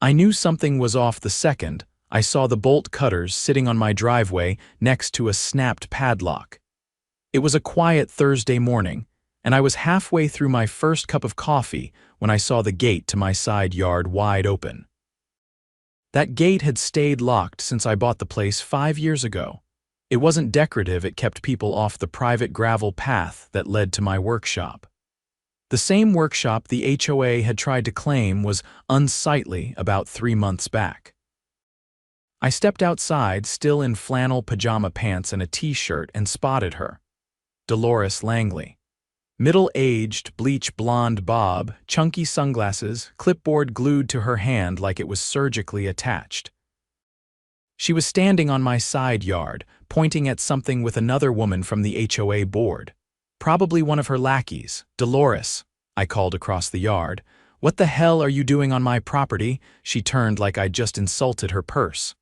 I knew something was off the second I saw the bolt cutters sitting on my driveway next to a snapped padlock. It was a quiet Thursday morning, and I was halfway through my first cup of coffee when I saw the gate to my side yard wide open. That gate had stayed locked since I bought the place 5 years ago. It wasn't decorative, it kept people off the private gravel path that led to my workshop. The same workshop the HOA had tried to claim was unsightly about 3 months back. I stepped outside, still in flannel pajama pants and a t-shirt, and spotted her. Dolores Langley. Middle-aged, bleach blonde bob, chunky sunglasses, clipboard glued to her hand like it was surgically attached. She was standing on my side yard, pointing at something with another woman from the HOA board. Probably one of her lackeys. "Dolores," I called across the yard. "What the hell are you doing on my property?" She turned like I'd just insulted her purse.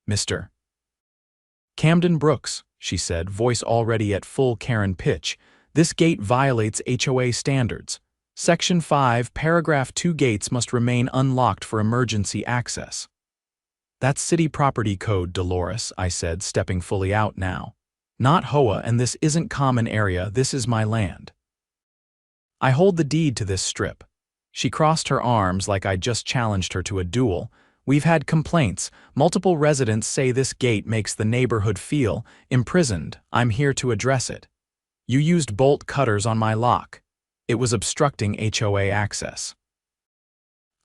"Mr. Camden Brooks," she said, voice already at full Karen pitch. "This gate violates HOA standards. Section 5, Paragraph 2 gates must remain unlocked for emergency access." "That's city property code, Dolores," I said, stepping fully out now. "Not HOA, and this isn't common area, this is my land. I hold the deed to this strip." She crossed her arms like I'd just challenged her to a duel. "We've had complaints. Multiple residents say this gate makes the neighborhood feel imprisoned. I'm here to address it. You used bolt cutters on my lock. It was obstructing HOA access."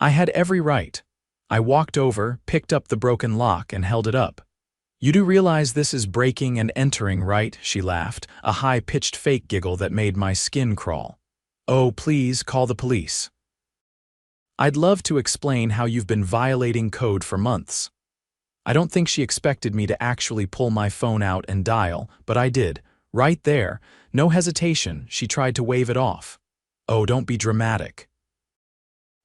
I had every right. I walked over, picked up the broken lock, and held it up. "You do realize this is breaking and entering, right?" She laughed, a high-pitched fake giggle that made my skin crawl. "Oh, please, call the police. I'd love to explain how you've been violating code for months." I don't think she expected me to actually pull my phone out and dial, but I did. Right there, no hesitation, she tried to wave it off. "Oh, don't be dramatic.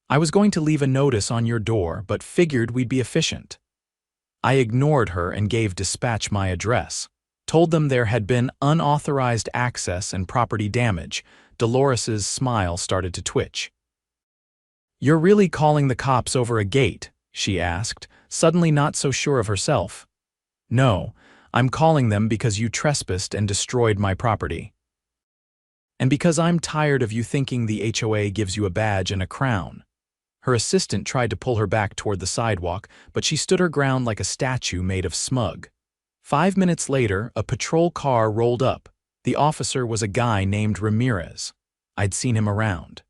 I was going to leave a notice on your door, but figured we'd be efficient." I ignored her and gave dispatch my address. Told them there had been unauthorized access and property damage. Dolores's smile started to twitch. "You're really calling the cops over a gate?" she asked, suddenly not so sure of herself. "No, I'm calling them because you trespassed and destroyed my property. And because I'm tired of you thinking the HOA gives you a badge and a crown." Her assistant tried to pull her back toward the sidewalk, but she stood her ground like a statue made of smug. 5 minutes later, a patrol car rolled up. The officer was a guy named Ramirez. I'd seen him around.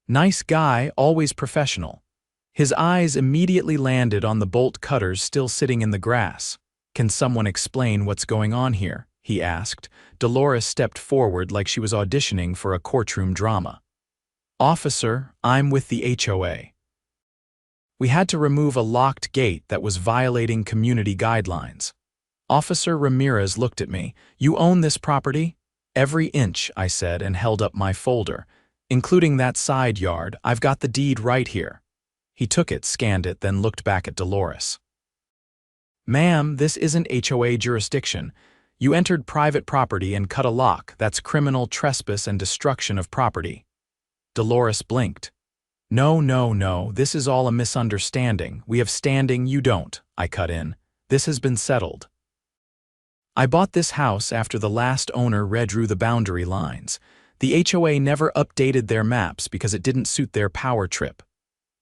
Nice guy, always professional. His eyes immediately landed on the bolt cutters still sitting in the grass. "Can someone explain what's going on here?" he asked. Dolores stepped forward like she was auditioning for a courtroom drama. "Officer, I'm with the HOA. We had to remove a locked gate that was violating community guidelines." Officer Ramirez looked at me. "You own this property?" "Every inch," I said, and held up my folder. "Including that side yard. I've got the deed right here." He took it, scanned it, then looked back at Dolores. "Ma'am, this isn't HOA jurisdiction. You entered private property and cut a lock. That's criminal trespass and destruction of property." Dolores blinked. No, this is all a misunderstanding. We have standing, you don't," I cut in. "This has been settled. I bought this house after the last owner redrew the boundary lines. The HOA never updated their maps because it didn't suit their power trip."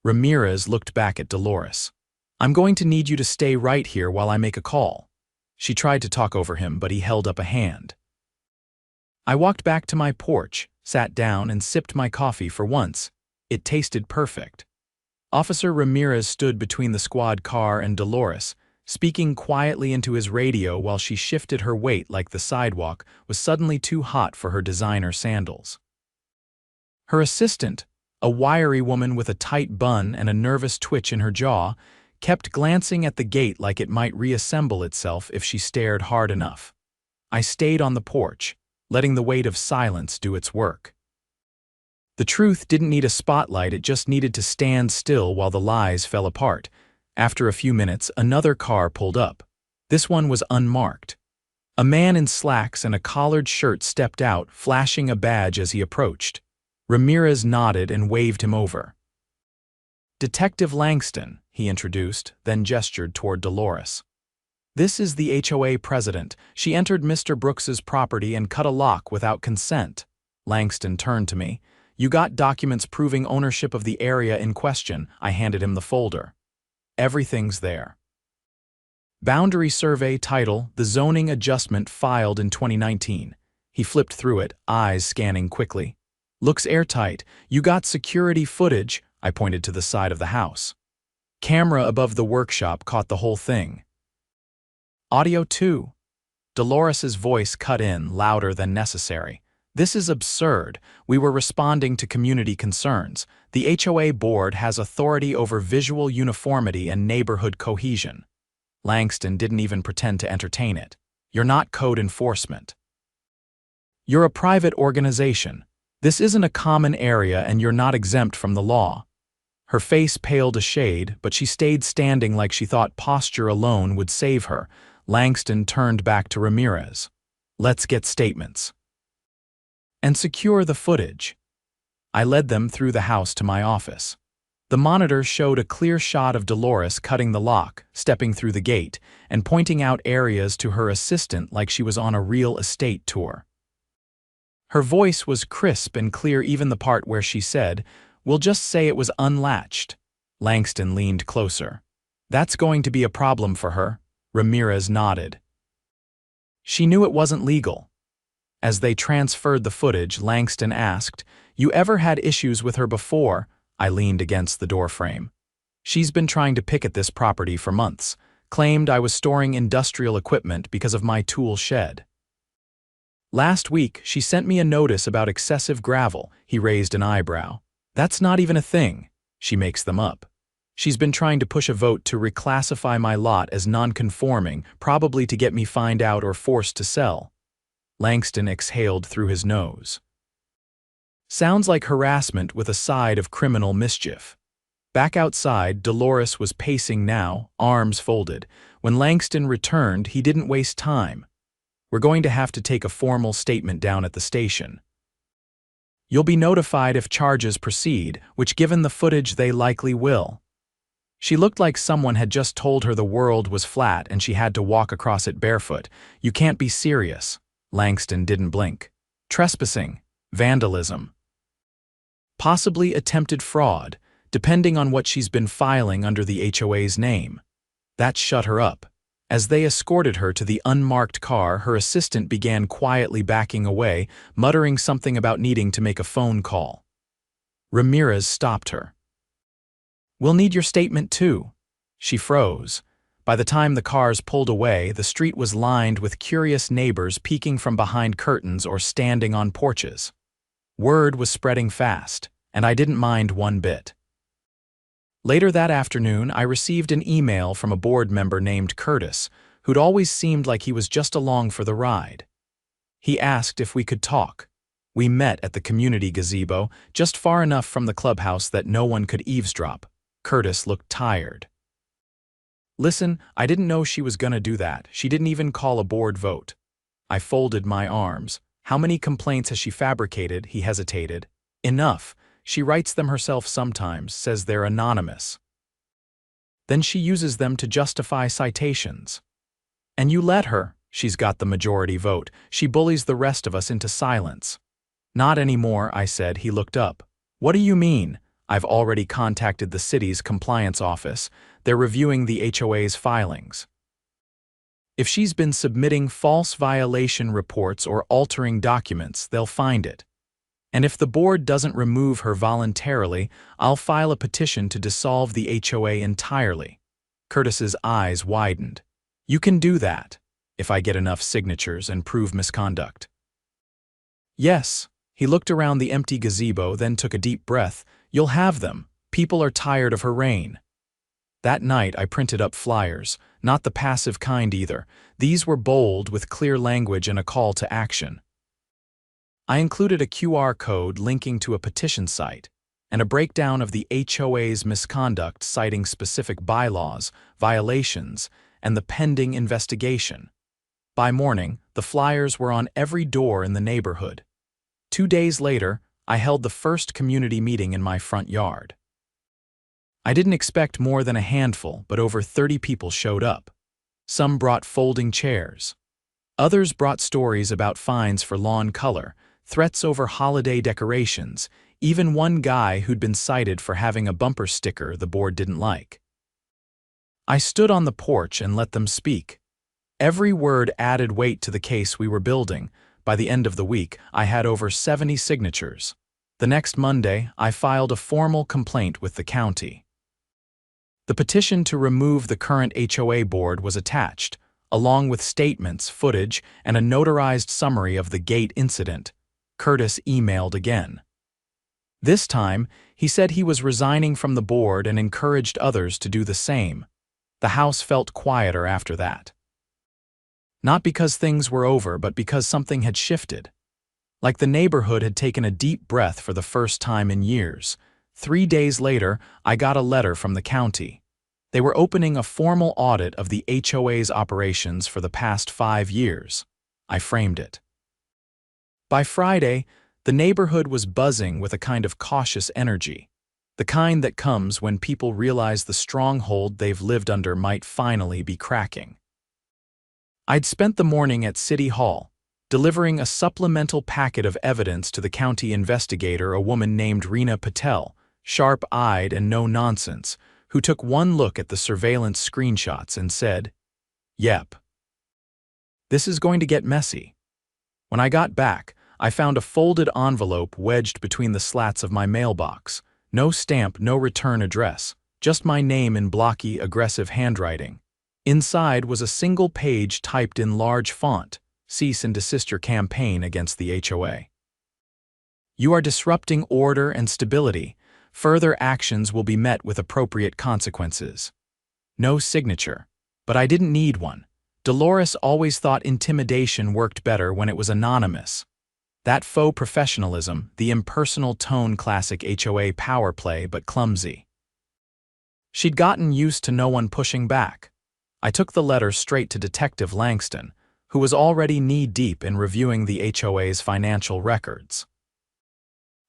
Ramirez looked back at Dolores. "I'm going to need you to stay right here while I make a call." She tried to talk over him, but he held up a hand. I walked back to my porch, sat down, and sipped my coffee for once. It tasted perfect. Officer Ramirez stood between the squad car and Dolores, speaking quietly into his radio while she shifted her weight like the sidewalk was suddenly too hot for her designer sandals. Her assistant, a wiry woman with a tight bun and a nervous twitch in her jaw, kept glancing at the gate like it might reassemble itself if she stared hard enough. I stayed on the porch, letting the weight of silence do its work. The truth didn't need a spotlight, it just needed to stand still while the lies fell apart. After a few minutes, another car pulled up. This one was unmarked. A man in slacks and a collared shirt stepped out, flashing a badge as he approached. Ramirez nodded and waved him over. "Detective Langston," he introduced, then gestured toward Dolores. "This is the HOA president. She entered Mr. Brooks's property and cut a lock without consent." Langston turned to me. "You got documents proving ownership of the area in question." I handed him the folder. "Everything's there." Boundary survey title, "The zoning adjustment filed in 2019. He flipped through it, eyes scanning quickly. "Looks airtight. You got security footage?" I pointed to the side of the house. "Camera above the workshop caught the whole thing." "Audio too." Dolores's voice cut in, louder than necessary. "This is absurd. We were responding to community concerns. The HOA board has authority over visual uniformity and neighborhood cohesion." Langston didn't even pretend to entertain it. "You're not code enforcement. You're a private organization. This isn't a common area and you're not exempt from the law." Her face paled a shade, but she stayed standing like she thought posture alone would save her. Langston turned back to Ramirez. "Let's get statements. And secure the footage." I led them through the house to my office. The monitor showed a clear shot of Dolores cutting the lock, stepping through the gate, and pointing out areas to her assistant like she was on a real estate tour. Her voice was crisp and clear, even the part where she said, "We'll just say it was unlatched." Langston leaned closer. "That's going to be a problem for her." Ramirez nodded. "She knew it wasn't legal." As they transferred the footage, Langston asked, "You ever had issues with her before?" I leaned against the doorframe. "She's been trying to picket this property for months. Claimed I was storing industrial equipment because of my tool shed. Last week, she sent me a notice about excessive gravel." He raised an eyebrow. "That's not even a thing. She makes them up. She's been trying to push a vote to reclassify my lot as non-conforming, probably to get me fined out or forced to sell." Langston exhaled through his nose. "Sounds like harassment with a side of criminal mischief." Back outside, Dolores was pacing now, arms folded. When Langston returned, he didn't waste time. "We're going to have to take a formal statement down at the station. You'll be notified if charges proceed, which given the footage they likely will." She looked like someone had just told her the world was flat and she had to walk across it barefoot. "You can't be serious." Langston didn't blink. "Trespassing, vandalism, possibly attempted fraud, depending on what she's been filing under the HOA's name." That shut her up. As they escorted her to the unmarked car, her assistant began quietly backing away, muttering something about needing to make a phone call. Ramirez stopped her. "We'll need your statement too." She froze. By the time the cars pulled away, the street was lined with curious neighbors peeking from behind curtains or standing on porches. Word was spreading fast, and I didn't mind one bit. Later that afternoon, I received an email from a board member named Curtis, who'd always seemed like he was just along for the ride. He asked if we could talk. We met at the community gazebo, just far enough from the clubhouse that no one could eavesdrop. Curtis looked tired. "Listen, I didn't know she was gonna do that. She didn't even call a board vote." I folded my arms. "How many complaints has she fabricated?" He hesitated. "Enough. She writes them herself sometimes, says they're anonymous. Then she uses them to justify citations. And you let her. She's got the majority vote. She bullies the rest of us into silence." "Not anymore," I said. He looked up. "What do you mean?" "I've already contacted the city's compliance office. They're reviewing the HOA's filings. If she's been submitting false violation reports or altering documents, they'll find it. And if the board doesn't remove her voluntarily, I'll file a petition to dissolve the HOA entirely." Curtis's eyes widened. "You can do that, if I get enough signatures and prove misconduct." "Yes." He looked around the empty gazebo, then took a deep breath. "You'll have them. People are tired of her reign." That night I printed up flyers, not the passive kind either. These were bold with clear language and a call to action. I included a QR code linking to a petition site and a breakdown of the HOA's misconduct citing specific bylaws, violations, and the pending investigation. By morning, the flyers were on every door in the neighborhood. 2 days later, I held the first community meeting in my front yard. I didn't expect more than a handful, but over 30 people showed up. Some brought folding chairs. Others brought stories about fines for lawn color, threats over holiday decorations, even one guy who'd been cited for having a bumper sticker the board didn't like. I stood on the porch and let them speak. Every word added weight to the case we were building. By the end of the week, I had over 70 signatures. The next Monday, I filed a formal complaint with the county. The petition to remove the current HOA board was attached, along with statements, footage, and a notarized summary of the gate incident. Curtis emailed again. This time, he said he was resigning from the board and encouraged others to do the same. The house felt quieter after that. Not because things were over, but because something had shifted. Like the neighborhood had taken a deep breath for the first time in years. 3 days later, I got a letter from the county. They were opening a formal audit of the HOA's operations for the past 5 years. I framed it. By Friday, the neighborhood was buzzing with a kind of cautious energy, the kind that comes when people realize the stronghold they've lived under might finally be cracking. I'd spent the morning at City Hall, delivering a supplemental packet of evidence to the county investigator, a woman named Reena Patel, sharp-eyed and no-nonsense, who took one look at the surveillance screenshots and said, "Yep. This is going to get messy." When I got back, I found a folded envelope wedged between the slats of my mailbox. No stamp, no return address, just my name in blocky, aggressive handwriting. Inside was a single page typed in large font: "Cease and desist your campaign against the HOA. You are disrupting order and stability. Further actions will be met with appropriate consequences." No signature, but I didn't need one. Dolores always thought intimidation worked better when it was anonymous. That faux professionalism, the impersonal tone, classic HOA power play, but clumsy. She'd gotten used to no one pushing back. I took the letter straight to Detective Langston, who was already knee-deep in reviewing the HOA's financial records.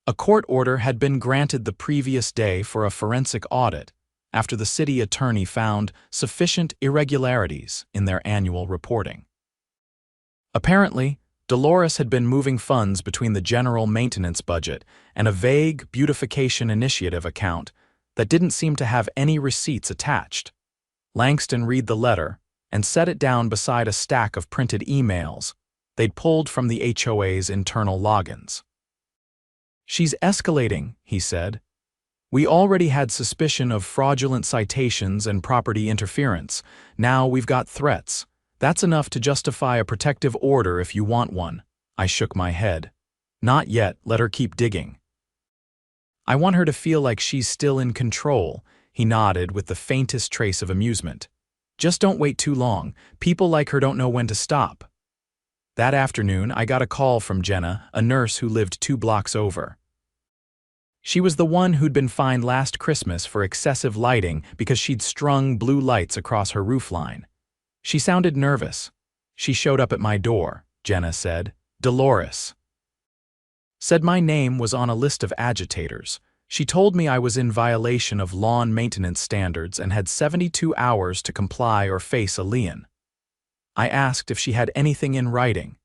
A court order had been granted the previous day for a forensic audit after the city attorney found sufficient irregularities in their annual reporting. Apparently, Dolores had been moving funds between the general maintenance budget and a vague beautification initiative account that didn't seem to have any receipts attached. Langston read the letter and set it down beside a stack of printed emails they'd pulled from the HOA's internal logins. "She's escalating," he said. "We already had suspicion of fraudulent citations and property interference. Now we've got threats. That's enough to justify a protective order if you want one." I shook my head. "Not yet, let her keep digging." "I want her to feel like she's still in control," he nodded with the faintest trace of amusement. "Just don't wait too long. People like her don't know when to stop." That afternoon, I got a call from Jenna, a nurse who lived 2 blocks over. She was the one who'd been fined last Christmas for excessive lighting because she'd strung blue lights across her roofline. She sounded nervous. "She showed up at my door," Jenna said. "Dolores." Said my name was on a list of agitators. She told me I was in violation of lawn maintenance standards and had 72 hours to comply or face a lien. I asked if she had anything in writing.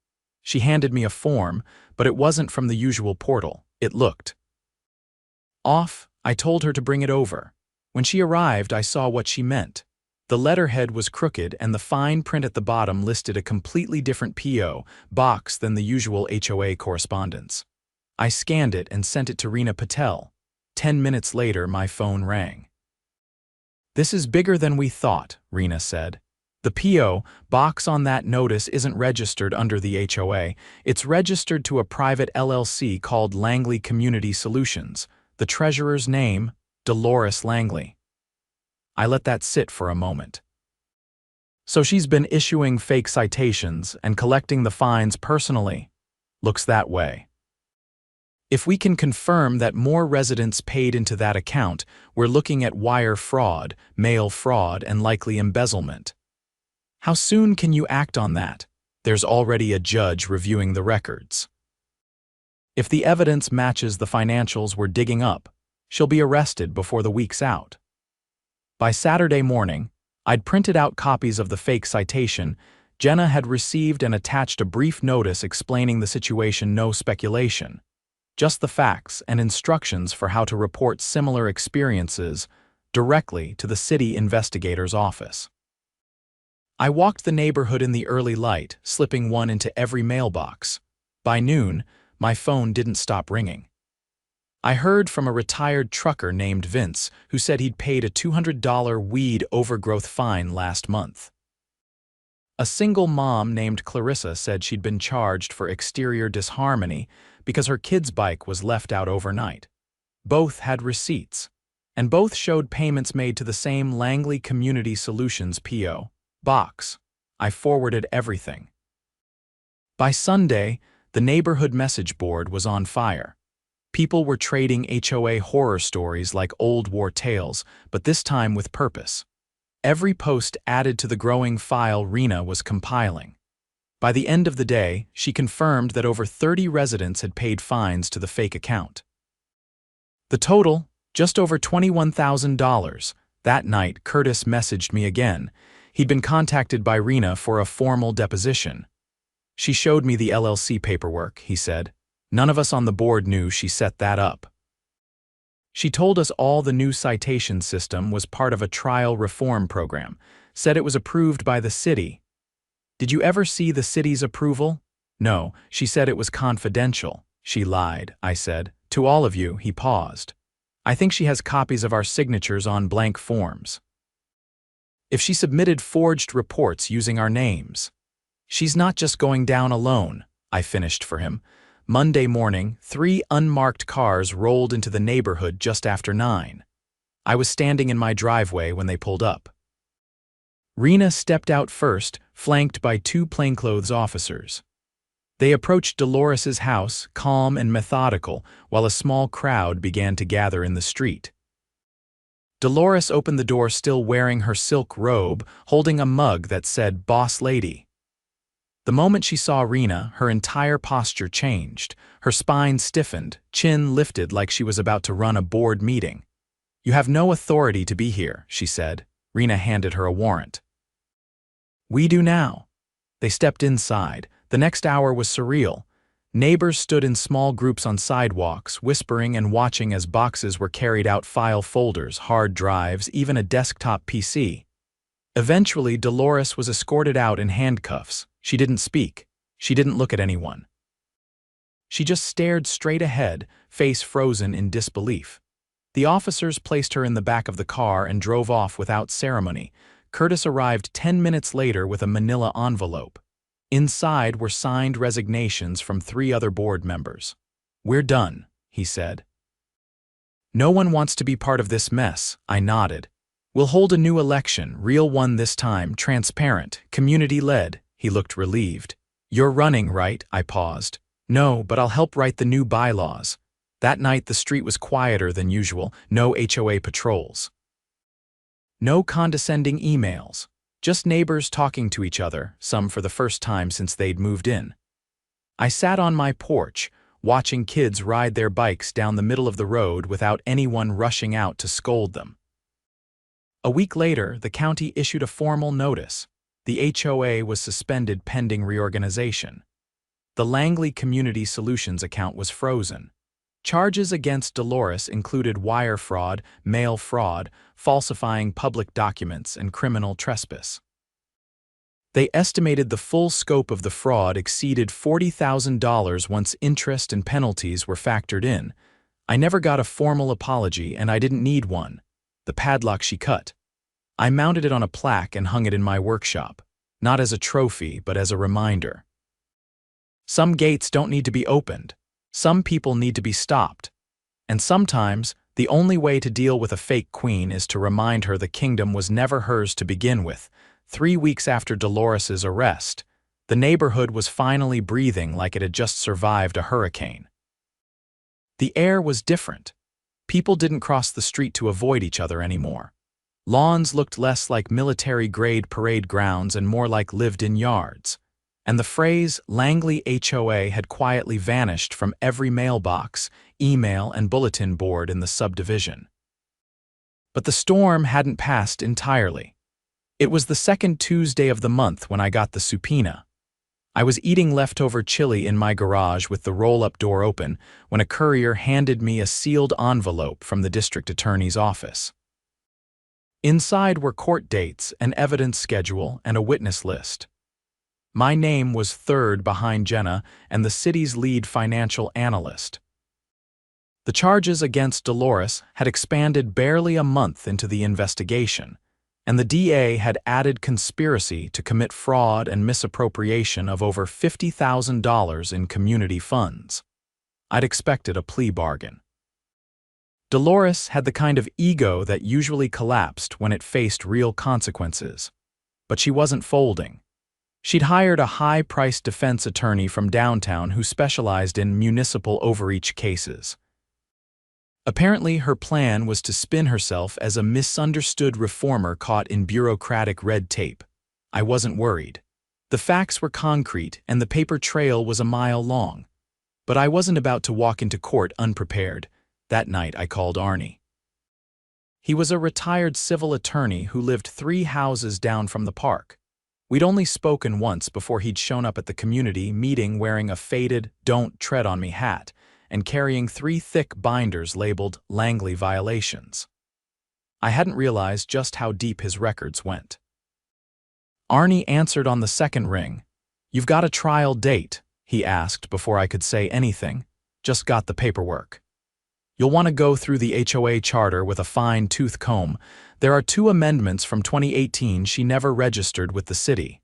She handed me a form, but it wasn't from the usual portal. It looked off. I told her to bring it over. When she arrived, I saw what she meant. The letterhead was crooked and the fine print at the bottom listed a completely different P.O. box than the usual HOA correspondence. I scanned it and sent it to Reena Patel. 10 minutes later, my phone rang. "This is bigger than we thought," Reena said. "The P.O. box on that notice isn't registered under the HOA. It's registered to a private LLC called Langley Community Solutions. The treasurer's name, Dolores Langley." I let that sit for a moment. "So she's been issuing fake citations and collecting the fines personally?" "Looks that way." "If we can confirm that more residents paid into that account, we're looking at wire fraud, mail fraud, and likely embezzlement." "How soon can you act on that?" "There's already a judge reviewing the records. If the evidence matches the financials we're digging up, she'll be arrested before the week's out." By Saturday morning, I'd printed out copies of the fake citation. Jenna had received and attached a brief notice explaining the situation, no speculation. Just the facts and instructions for how to report similar experiences directly to the city investigator's office. I walked the neighborhood in the early light, slipping one into every mailbox. By noon, my phone didn't stop ringing. I heard from a retired trucker named Vince who said he'd paid a $200 weed overgrowth fine last month. A single mom named Clarissa said she'd been charged for exterior disharmony because her kid's bike was left out overnight. Both had receipts, and both showed payments made to the same Langley Community Solutions P.O. box. I forwarded everything. By Sunday, the neighborhood message board was on fire. People were trading HOA horror stories like old war tales, but this time with purpose. Every post added to the growing file Rena was compiling. By the end of the day, she confirmed that over 30 residents had paid fines to the fake account. The total, just over $21,000. That night, Curtis messaged me again. He'd been contacted by Rena for a formal deposition. She showed me the LLC paperwork, he said. None of us on the board knew she set that up. She told us all the new citation system was part of a trial reform program, said it was approved by the city. Did you ever see the city's approval? No, she said it was confidential. She lied, I said. To all of you, he paused. I think she has copies of our signatures on blank forms. If she submitted forged reports using our names. She's not just going down alone, I finished for him. Monday morning, 3 unmarked cars rolled into the neighborhood just after 9. I was standing in my driveway when they pulled up. Rena stepped out first, flanked by 2 plainclothes officers. They approached Dolores's house, calm and methodical, while a small crowd began to gather in the street. Dolores opened the door still wearing her silk robe, holding a mug that said, "Boss Lady." The moment she saw Rena, her entire posture changed. Her spine stiffened, chin lifted like she was about to run a board meeting. "You have no authority to be here," she said. Rena handed her a warrant. "We do now." They stepped inside. The next hour was surreal. Neighbors stood in small groups on sidewalks, whispering and watching as boxes were carried out, file folders, hard drives, even a desktop PC. Eventually, Dolores was escorted out in handcuffs. She didn't speak. She didn't look at anyone. She just stared straight ahead, face frozen in disbelief. The officers placed her in the back of the car and drove off without ceremony. Curtis arrived 10 minutes later with a manila envelope. Inside were signed resignations from 3 other board members. "We're done," he said. "No one wants to be part of this mess," I nodded. "We'll hold a new election, real one this time, transparent, community-led." He looked relieved. "You're running, right?" I paused. "No, but I'll help write the new bylaws." That night the street was quieter than usual, no HOA patrols. No condescending emails, just neighbors talking to each other, some for the first time since they'd moved in. I sat on my porch, watching kids ride their bikes down the middle of the road without anyone rushing out to scold them. A week later, the county issued a formal notice. The HOA was suspended pending reorganization. The Langley Community Solutions account was frozen. Charges against Dolores included wire fraud, mail fraud, falsifying public documents, and criminal trespass. They estimated the full scope of the fraud exceeded $40,000 once interest and penalties were factored in. I never got a formal apology, and I didn't need one. The padlock she cut. I mounted it on a plaque and hung it in my workshop, not as a trophy, but as a reminder. Some gates don't need to be opened. Some people need to be stopped. And sometimes, the only way to deal with a fake queen is to remind her the kingdom was never hers to begin with. 3 weeks after Dolores's arrest, the neighborhood was finally breathing like it had just survived a hurricane. The air was different. People didn't cross the street to avoid each other anymore. Lawns looked less like military-grade parade grounds and more like lived-in yards. And the phrase Langley HOA had quietly vanished from every mailbox, email, and bulletin board in the subdivision. But the storm hadn't passed entirely. It was the second Tuesday of the month when I got the subpoena. I was eating leftover chili in my garage with the roll-up door open when a courier handed me a sealed envelope from the district attorney's office. Inside were court dates, an evidence schedule, and a witness list. My name was third behind Jenna and the city's lead financial analyst. The charges against Dolores had expanded barely a month into the investigation, and the DA had added conspiracy to commit fraud and misappropriation of over $50,000 in community funds. I'd expected a plea bargain. Dolores had the kind of ego that usually collapsed when it faced real consequences. But she wasn't folding. She'd hired a high-priced defense attorney from downtown who specialized in municipal overreach cases. Apparently, her plan was to spin herself as a misunderstood reformer caught in bureaucratic red tape. I wasn't worried. The facts were concrete and the paper trail was a mile long. But I wasn't about to walk into court unprepared. That night, I called Arnie. He was a retired civil attorney who lived 3 houses down from the park. We'd only spoken once before he'd shown up at the community meeting wearing a faded "Don't Tread on Me" hat and carrying 3 thick binders labeled Langley violations. I hadn't realized just how deep his records went. Arnie answered on the second ring. "You've got a trial date," he asked before I could say anything. "Just got the paperwork. You'll want to go through the HOA charter with a fine-tooth comb. There are 2 amendments from 2018 she never registered with the city.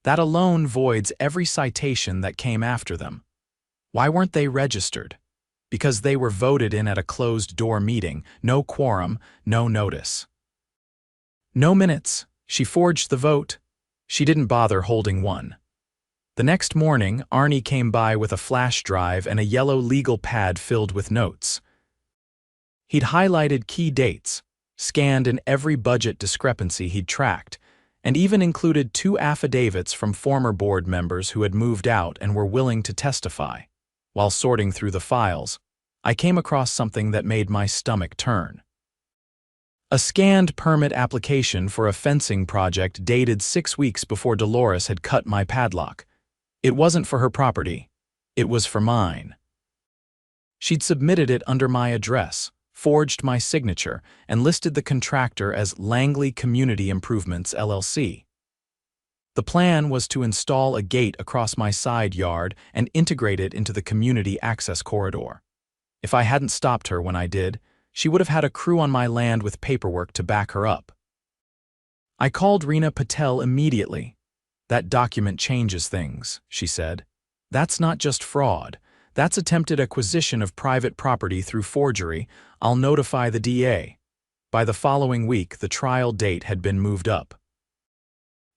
That alone voids every citation that came after them. Why weren't they registered? Because they were voted in at a closed-door meeting, no quorum, no notice. No minutes. She forged the vote. She didn't bother holding one." The next morning, Arnie came by with a flash drive and a yellow legal pad filled with notes. He'd highlighted key dates, scanned in every budget discrepancy he'd tracked, and even included 2 affidavits from former board members who had moved out and were willing to testify. While sorting through the files, I came across something that made my stomach turn. A scanned permit application for a fencing project dated 6 weeks before Dolores had cut my padlock. It wasn't for her property. It was for mine. She'd submitted it under my address, forged my signature, and listed the contractor as Langley Community Improvements, LLC. The plan was to install a gate across my side yard and integrate it into the community access corridor. If I hadn't stopped her when I did, she would have had a crew on my land with paperwork to back her up. I called Reena Patel immediately. "That document changes things," she said. "That's not just fraud. That's attempted acquisition of private property through forgery. I'll notify the DA." By the following week, the trial date had been moved up.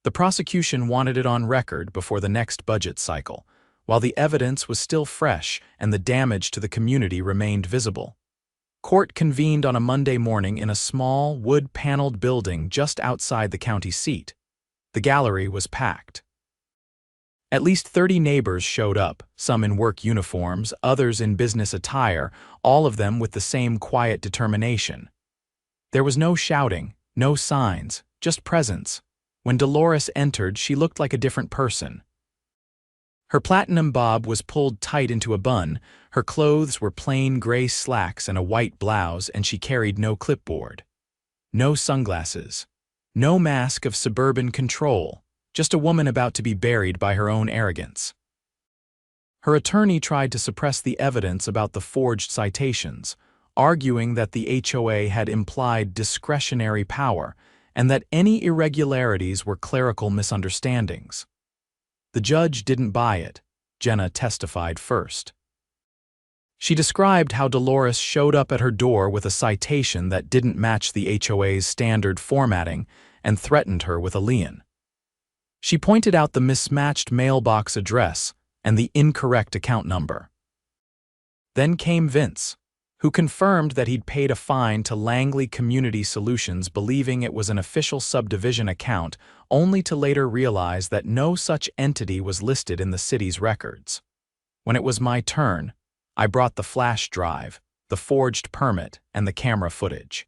The prosecution wanted it on record before the next budget cycle, while the evidence was still fresh and the damage to the community remained visible. Court convened on a Monday morning in a small, wood-paneled building just outside the county seat. The gallery was packed. At least 30 neighbors showed up, some in work uniforms, others in business attire, all of them with the same quiet determination. There was no shouting, no signs, just presence. When Dolores entered, she looked like a different person. Her platinum bob was pulled tight into a bun, her clothes were plain gray slacks and a white blouse, and she carried no clipboard. No sunglasses. No mask of suburban control, just a woman about to be buried by her own arrogance. Her attorney tried to suppress the evidence about the forged citations, arguing that the HOA had implied discretionary power and that any irregularities were clerical misunderstandings. The judge didn't buy it. Jenna testified first. She described how Dolores showed up at her door with a citation that didn't match the HOA's standard formatting and threatened her with a lien. She pointed out the mismatched mailbox address and the incorrect account number. Then came Vince, who confirmed that he'd paid a fine to Langley Community Solutions believing it was an official subdivision account, only to later realize that no such entity was listed in the city's records. When it was my turn, I brought the flash drive, the forged permit, and the camera footage.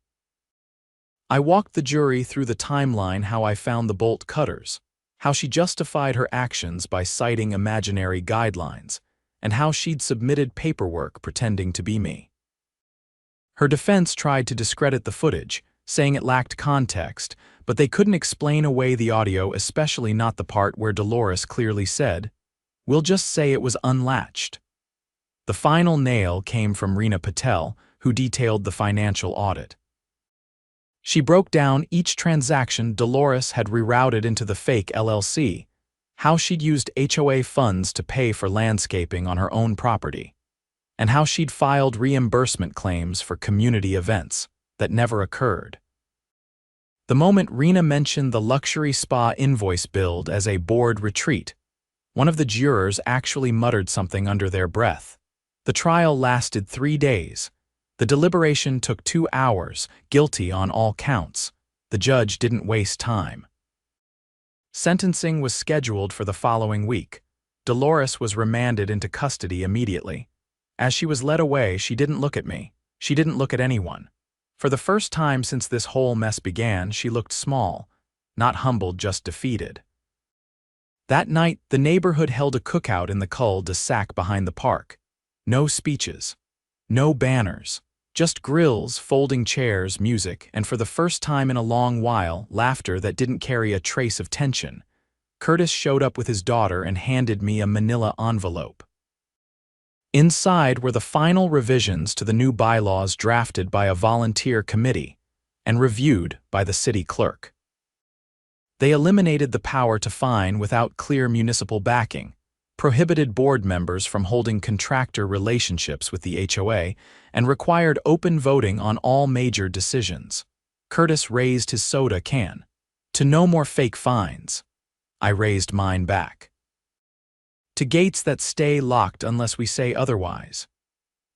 I walked the jury through the timeline how I found the bolt cutters, how she justified her actions by citing imaginary guidelines, and how she'd submitted paperwork pretending to be me. Her defense tried to discredit the footage, saying it lacked context, but they couldn't explain away the audio, especially not the part where Dolores clearly said, "We'll just say it was unlatched." The final nail came from Reena Patel, who detailed the financial audit. She broke down each transaction Dolores had rerouted into the fake LLC, how she'd used HOA funds to pay for landscaping on her own property, and how she'd filed reimbursement claims for community events that never occurred. The moment Reena mentioned the luxury spa invoice billed as a bored retreat, one of the jurors actually muttered something under their breath. The trial lasted 3 days. The deliberation took 2 hours, guilty on all counts. The judge didn't waste time. Sentencing was scheduled for the following week. Dolores was remanded into custody immediately. As she was led away, she didn't look at me. She didn't look at anyone. For the first time since this whole mess began, she looked small, not humbled, just defeated. That night, the neighborhood held a cookout in the cul-de-sac behind the park. No speeches, no banners, just grills, folding chairs, music, and for the first time in a long while, laughter that didn't carry a trace of tension. Curtis showed up with his daughter and handed me a manila envelope. Inside were the final revisions to the new bylaws drafted by a volunteer committee and reviewed by the city clerk. They eliminated the power to fine without clear municipal backing, prohibited board members from holding contractor relationships with the HOA, and required open voting on all major decisions. Curtis raised his soda can. To no more fake fines. I raised mine back. To gates that stay locked unless we say otherwise.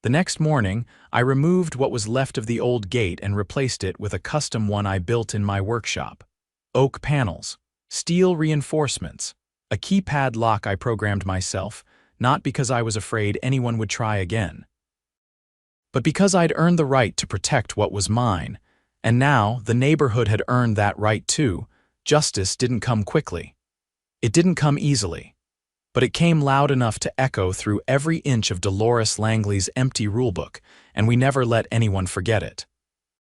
The next morning, I removed what was left of the old gate and replaced it with a custom one I built in my workshop. Oak panels, steel reinforcements, a keypad lock I programmed myself, not because I was afraid anyone would try again, but because I'd earned the right to protect what was mine, and now the neighborhood had earned that right too. Justice didn't come quickly. It didn't come easily, but it came loud enough to echo through every inch of Dolores Langley's empty rulebook, and we never let anyone forget it.